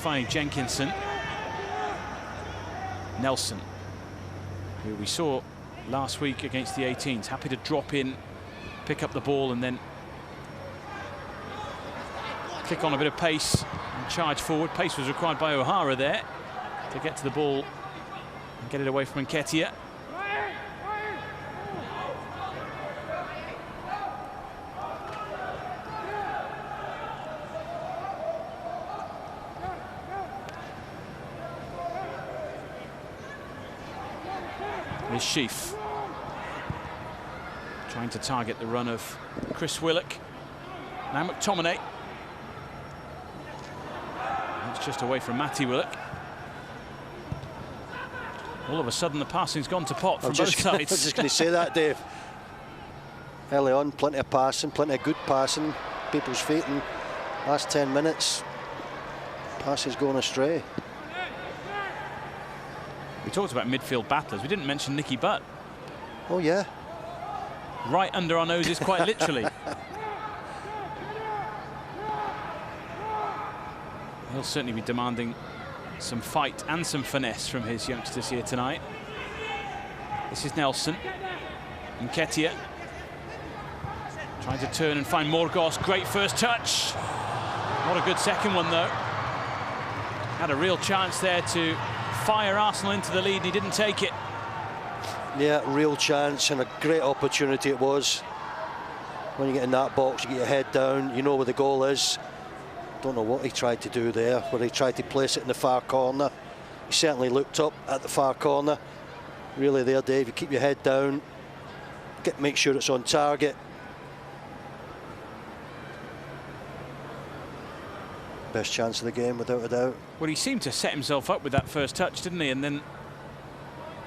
Finding Jenkinson. Nelson, who we saw last week against the 18s, happy to drop in, pick up the ball and then click on a bit of pace and charge forward. Pace was required by O'Hara there to get to the ball and get it away from Nketiah. Here's Sheaf trying to target the run of Chris Willock. Now McTominay. It's just away from Matty Willock. All of a sudden the passing's gone to pot from both sides. I was just going to say that, Dave. Early on, plenty of passing, plenty of good passing, people's feet, and last 10 minutes, passes going astray. We talked about midfield battlers. We didn't mention Nicky Butt. Oh, yeah. Right under our noses, quite literally. He'll certainly be demanding some fight and some finesse from his youngsters here tonight. This is Nelson. Nketiah trying to turn and find Morgos. Great first touch. Not a good second one, though. Had a real chance there to fire Arsenal into the lead, and he didn't take it. Yeah, real chance and a great opportunity it was. When you get in that box, you get your head down, you know where the goal is. Don't know what he tried to do there, where he tried to place it in the far corner. He certainly looked up at the far corner. Really there, Dave, you keep your head down, make sure it's on target. Best chance of the game, without a doubt. Well, he seemed to set himself up with that first touch, didn't he? And then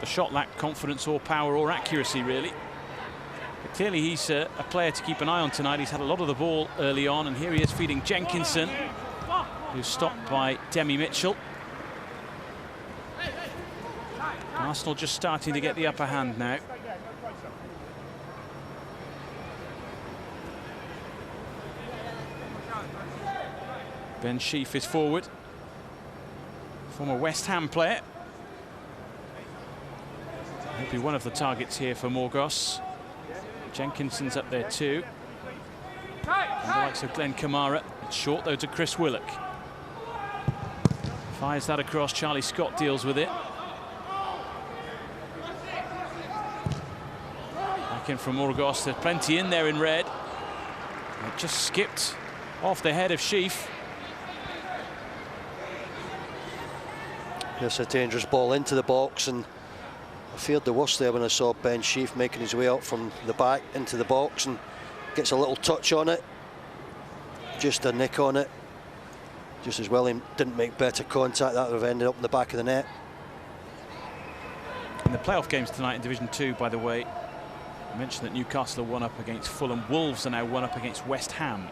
the shot lacked confidence or power or accuracy, really. But clearly he's a player to keep an eye on tonight. He's had a lot of the ball early on, and here he is feeding Jenkinson, who's stopped by Demi Mitchell. Arsenal just starting to get the upper hand now. Ben Sheaf is forward. Former West Ham player. He'll be one of the targets here for Morgos. Jenkinson's up there too. And the likes of Glenn Kamara. It's short though to Chris Willock. Fires that across. Charlie Scott deals with it. Back in from Morgos. There's plenty in there in red. It just skipped off the head of Sheaf. It's a dangerous ball into the box, and I feared the worst there when I saw Ben Sheaf making his way out from the back into the box and gets a little touch on it. Just a nick on it. Just as well he didn't make better contact. That would have ended up in the back of the net. In the playoff games tonight in Division 2, by the way, I mentioned that Newcastle are one up against Fulham. Wolves are now one up against West Ham.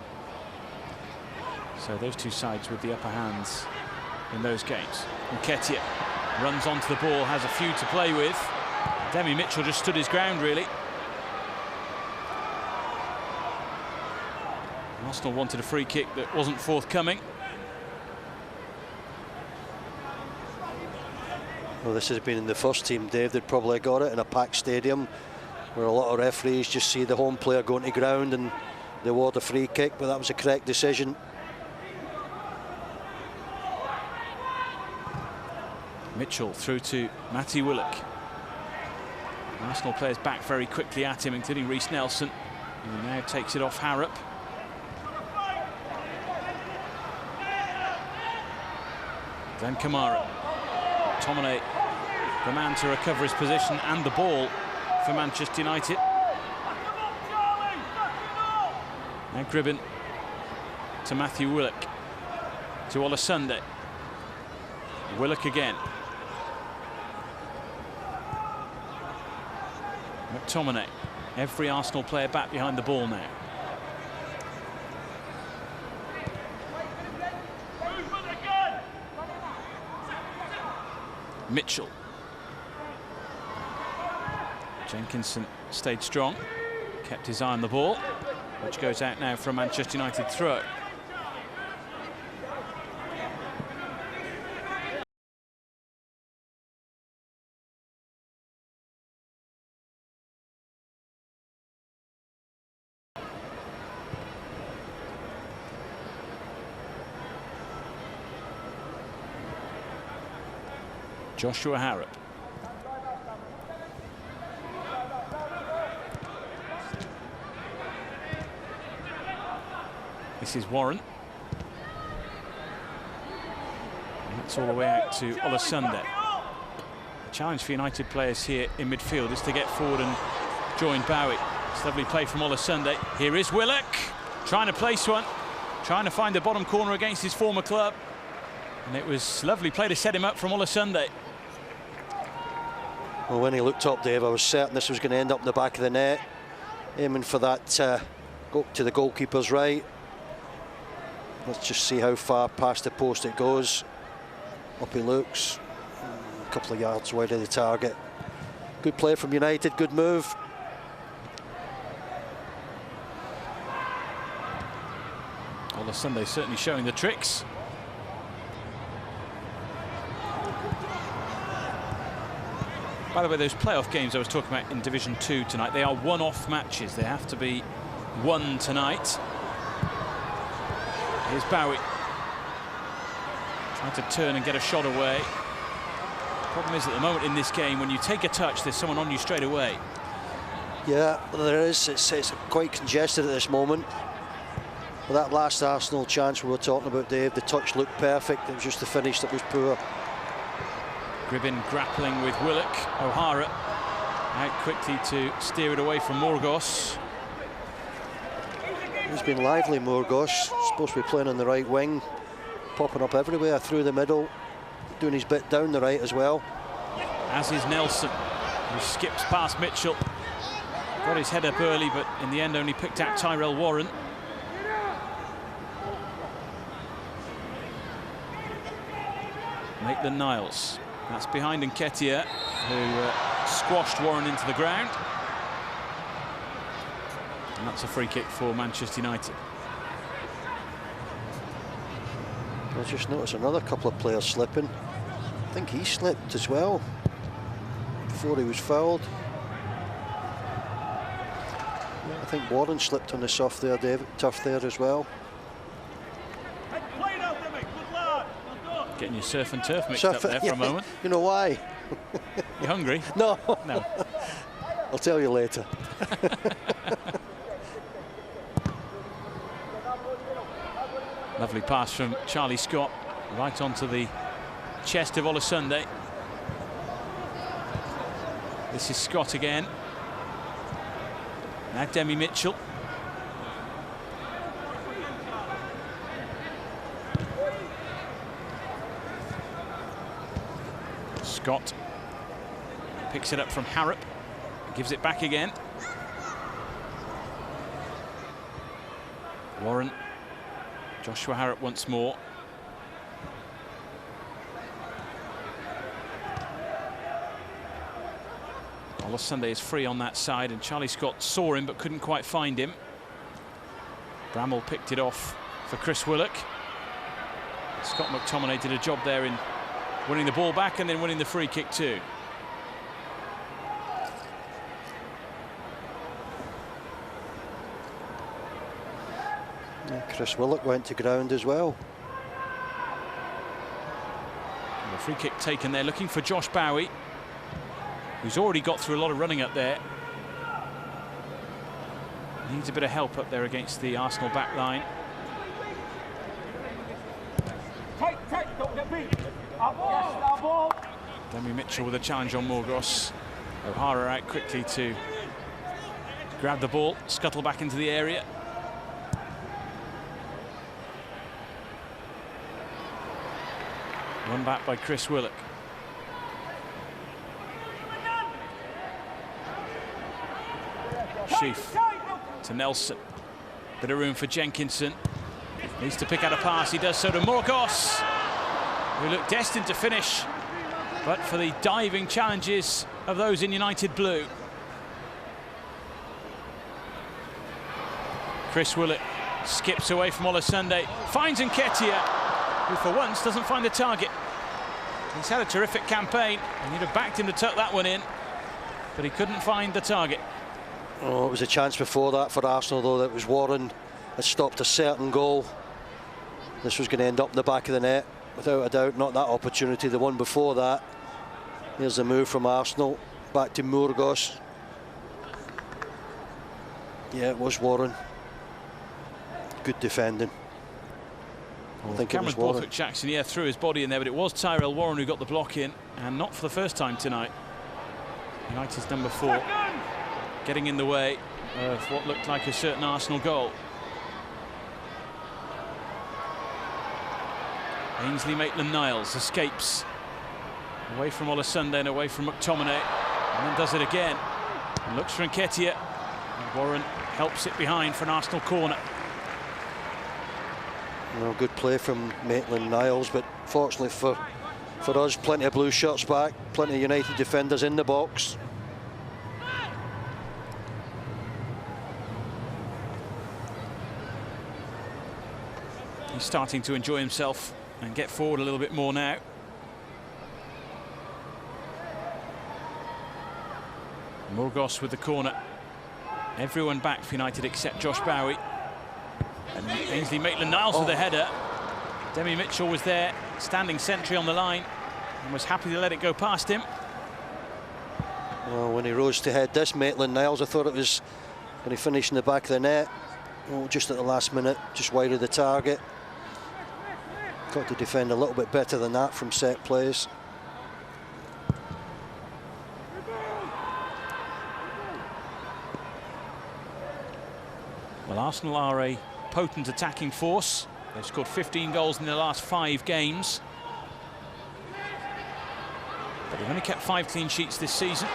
So those two sides with the upper hands in those games. Nketiah runs onto the ball, has a few to play with. Demi Mitchell just stood his ground, really. Arsenal wanted a free kick that wasn't forthcoming. Well, this has been in the first team, Dave. They'd probably got it in a packed stadium where a lot of referees just see the home player going to ground and they award a free kick, but that was a correct decision. Mitchell through to Matty Willock. Arsenal players back very quickly at him, including Reece Nelson, who now takes it off Harrop. Then Kamara. Tominay, the man to recover his position and the ball for Manchester United. Now Gribben to Matthew Willock. To Olasunde. Willock again. McTominay. Every Arsenal player back behind the ball now. Mitchell. Jenkinson stayed strong, kept his eye on the ball, which goes out now for a Manchester United throw. Joshua Harrop. This is Warren. And that's all the way out to Olasunde. The challenge for United players here in midfield is to get forward and join Bowie. It's lovely play from Olasunde. Here is Willock, trying to place one, trying to find the bottom corner against his former club. And it was lovely play to set him up from Olasunde. Well, when he looked up, Dave, I was certain this was going to end up in the back of the net. Aiming for that go to the goalkeeper's right. Let's just see how far past the post it goes. Up he looks. A couple of yards wide of the target. Good play from United, good move. Olasunde certainly showing the tricks. By the way, those playoff games I was talking about in Division 2 tonight, they are one-off matches. They have to be won tonight. Here's Bowie. Trying to turn and get a shot away. Problem is, at the moment in this game, when you take a touch, there's someone on you straight away. Yeah, there is. It's quite congested at this moment. But that last Arsenal chance we were talking about, Dave, the touch looked perfect. It was just the finish that was poor. Gribbin grappling with Willock. O'Hara out quickly to steer it away from Morgos. He's been lively, Morgos. Supposed to be playing on the right wing. Popping up everywhere through the middle. Doing his bit down the right as well. As is Nelson, who skips past Mitchell. Got his head up early, but in the end only picked out Tyrell Warren. Maitland-Niles. That's behind Nketiah, who squashed Warren into the ground. And that's a free kick for Manchester United. I just noticed another couple of players slipping. I think he slipped as well before he was fouled. Yeah, I think Warren slipped on the soft there, David, turf there as well. Getting your surf and turf mixed up there for a moment. You know why? You hungry? No. No. I'll tell you later. Lovely pass from Charlie Scott, right onto the chest of Olasunde. This is Scott again. Now Demi Mitchell. Scott picks it up from Harrop, gives it back again. Warren. Joshua Harrop once more. Olasunde is free on that side, and Charlie Scott saw him but couldn't quite find him. Bramall picked it off for Chris Willock. Scott McTominay did a job there in winning the ball back and then winning the free kick too. Chris Willock went to ground as well. And the free kick taken there, looking for Josh Bowie, who's already got through a lot of running up there. Needs a bit of help up there against the Arsenal back line. Demi Mitchell with a challenge on Morgos. O'Hara out quickly to grab the ball, scuttle back into the area. One back by Chris Willock. Sheaf to Nelson. Bit of room for Jenkinson. Needs to pick out a pass. He does so to Morgos, who looked destined to finish, but for the diving challenges of those in United blue. Chris Willock skips away from Olasunde, finds Nketiah, who for once doesn't find the target. He's had a terrific campaign, and you'd have backed him to tuck that one in, but he couldn't find the target. Oh, it was a chance before that for Arsenal, though. That was Warren had stopped a certain goal. This was going to end up in the back of the net, without a doubt. Not that opportunity, the one before that. Here's the move from Arsenal. Back to Murgos. Yeah, it was Warren. Good defending. Well, I think Cameron it was Warren. Borthwick-Jackson, yeah, threw his body in there, but it was Tyrell Warren who got the block in, and not for the first time tonight. United's number 4 getting in the way of what looked like a certain Arsenal goal. Ainsley Maitland-Niles escapes away from Olasunde and away from McTominay, and then does it again. And looks for Nketiah. And Warren helps it behind for an Arsenal corner. Well, good play from Maitland-Niles, but fortunately for us, plenty of blue shirts back, plenty of United defenders in the box. He's starting to enjoy himself and get forward a little bit more now. Murgos with the corner. Everyone back for United except Josh Bowie. And Ainsley Maitland-Niles with the header. Demi Mitchell was there, standing sentry on the line, and was happy to let it go past him. Well, when he rose to head this, Maitland-Niles, I thought it was when he finished in the back of the net. Oh, just at the last minute, just wide of the target. Got to defend a little bit better than that from set plays. Well, Arsenal are a potent attacking force. They've scored 15 goals in their last 5 games. But they've only kept 5 clean sheets this season.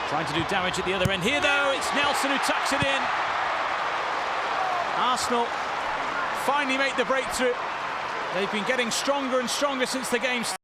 Trying to do damage at the other end. Here, though, it's Nelson who tucks it in. Arsenal finally make the breakthrough. They've been getting stronger and stronger since the game started.